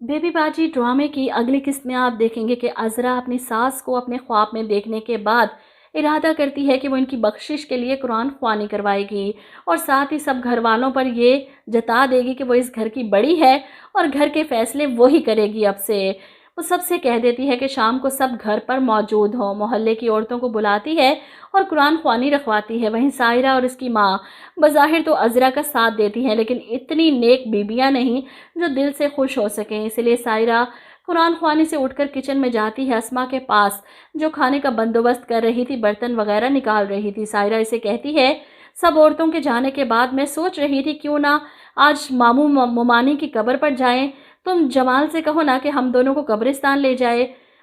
Baby बाजी ड्रामे की अगली किस्त में आप देखेंगे कि अज़रा अपनी सास को अपने ख्वाब में देखने के बाद इरादा करती है कि वो इनकी बख्शिश के लिए कुरान ख्वानी करवाएगी और साथ ही सब घर वालों पर ये जता देगी कि वो इस घर की बड़ी है और घर के फैसले वो ही करेगी अब से। वो सबसे कह देती है कि शाम को सब घर पर मौजूद हों, मोहल्ले की औरतों को बुलाती है और कुरान ख्वानी रखवाती है। वहीं सायरा और उसकी माँ बज़ाहिर तो अज़रा का साथ देती हैं, लेकिन इतनी नेक बीबियाँ नहीं जो दिल से खुश हो सकें। इसलिए सायरा कुरान ख्वानी से उठकर किचन में जाती है अस्मा के पास, जो खाने का बंदोबस्त कर रही थी, बर्तन वगैरह निकाल रही थी। सायरा इसे कहती है, सब औरतों के जाने के बाद मैं सोच रही थी क्यों ना आज मामू मोमानी की कब्र पर जाएं। तुम जमाल से कहो ना कि हम दोनों को कब्रिस्तान ले जाए।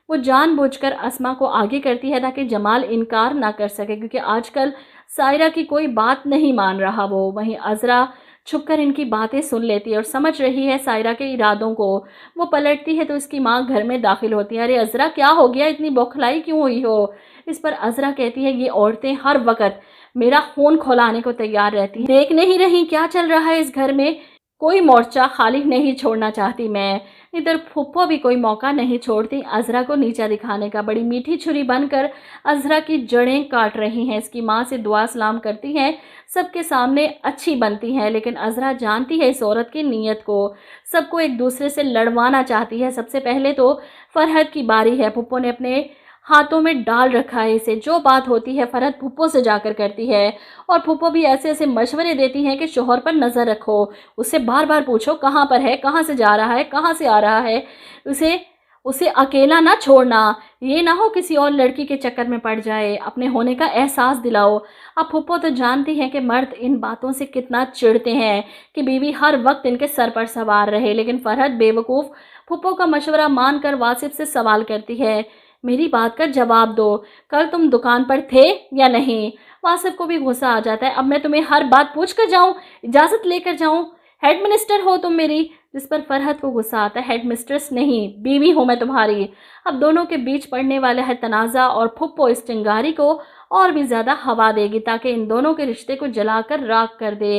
वो जानबूझकर अस्मा को आगे करती है ताकि जमाल इनकार ना कर सके, क्योंकि आजकल सायरा की कोई बात नहीं मान रहा वो। वहीं अज़रा छुपकर इनकी बातें सुन लेती है और समझ रही है सायरा के इरादों को। वो पलटती है तो उसकी माँ घर में दाखिल होती है। अरे अज़रा, क्या हो गया, इतनी बौखलाई क्यों हुई हो? इस पर अज़रा कहती है, ये औरतें हर वक्त मेरा खून खौलाने को तैयार रहती हैं। देख नहीं रही क्या चल रहा है इस घर में? कोई मोर्चा खाली नहीं छोड़ना चाहती मैं। इधर फुप्पो भी कोई मौका नहीं छोड़ती अज़रा को नीचा दिखाने का। बड़ी मीठी छुरी बनकर अज़रा की जड़ें काट रही हैं। इसकी माँ से दुआ सलाम करती हैं, सबके सामने अच्छी बनती हैं, लेकिन अज़रा जानती है इस औरत की नीयत को। सबको एक दूसरे से लड़वाना चाहती है। सबसे पहले तो फरहत की बारी है। फुप्पो ने अपने हाथों में डाल रखा है इसे। जो बात होती है फरहत फुप्पो से जाकर करती है और फुप्पो भी ऐसे ऐसे मशवरे देती हैं कि शोहर पर नज़र रखो, उससे बार बार पूछो कहाँ पर है, कहाँ से जा रहा है, कहाँ से आ रहा है, उसे उसे अकेला ना छोड़ना, ये ना हो किसी और लड़की के चक्कर में पड़ जाए, अपने होने का एहसास दिलाओ। अब फुप्पो तो जानती हैं कि मर्द इन बातों से कितना चिढ़ते हैं कि बीवी हर वक्त इनके सर पर सवार रहे, लेकिन फरहत बेवकूफ़ फुप्पो का मशवरा मानकर वासिफ से सवाल करती है, मेरी बात का जवाब दो, कल तुम दुकान पर थे या नहीं? वासिफ को भी गुस्सा आ जाता है, अब मैं तुम्हें हर बात पूछ कर जाऊं, इजाज़त लेकर जाऊं? हेड मिनिस्टर हो तुम मेरी? जिस पर फरहत को गुस्सा आता है, हेड मिस्ट्रेस नहीं, बीवी हूँ मैं तुम्हारी। अब दोनों के बीच पड़ने वाला है तनाज़ा और फुप्पो इस चिंगारी को और भी ज़्यादा हवा देगी ताकि इन दोनों के रिश्ते को जलाकर राख कर दे।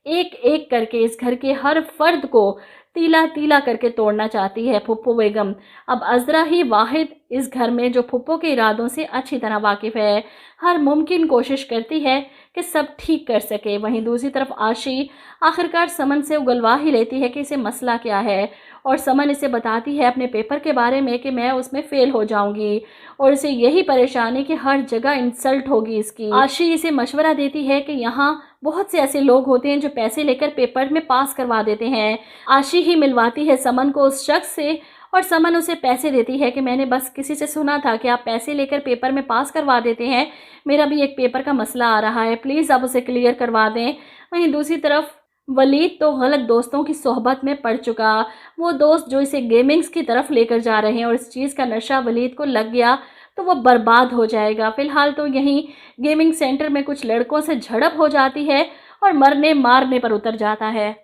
एक एक करके इस घर के हर फर्द को तीला तीला करके तोड़ना चाहती है फुप्पो बेगम। अब अज़रा ही वाहिद इस घर में जो फुप्पो के इरादों से अच्छी तरह वाकिफ़ है, हर मुमकिन कोशिश करती है कि सब ठीक कर सके। वहीं दूसरी तरफ आशी आखिरकार समन से उगलवा ही लेती है कि इसे मसला क्या है, और समन इसे बताती है अपने पेपर के बारे में कि मैं उसमें फ़ेल हो जाऊंगी और इसे यही परेशानी कि हर जगह इंसल्ट होगी इसकी। आशी इसे मशवरा देती है कि यहाँ बहुत से ऐसे लोग होते हैं जो पैसे लेकर पेपर में पास करवा देते हैं। आशी ही मिलवाती है समन को उस शख्स से और समन उसे पैसे देती है कि मैंने बस किसी से सुना था कि आप पैसे लेकर पेपर में पास करवा देते हैं, मेरा भी एक पेपर का मसला आ रहा है, प्लीज़ आप उसे क्लियर करवा दें। वहीं दूसरी तरफ वलीद तो गलत दोस्तों की सोहबत में पड़ चुका, वो दोस्त जो इसे गेमिंग्स की तरफ लेकर जा रहे हैं और इस चीज़ का नशा वलीद को लग गया तो वो बर्बाद हो जाएगा। फ़िलहाल तो यहीं गेमिंग सेंटर में कुछ लड़कों से झड़प हो जाती है और मरने मारने पर उतर जाता है।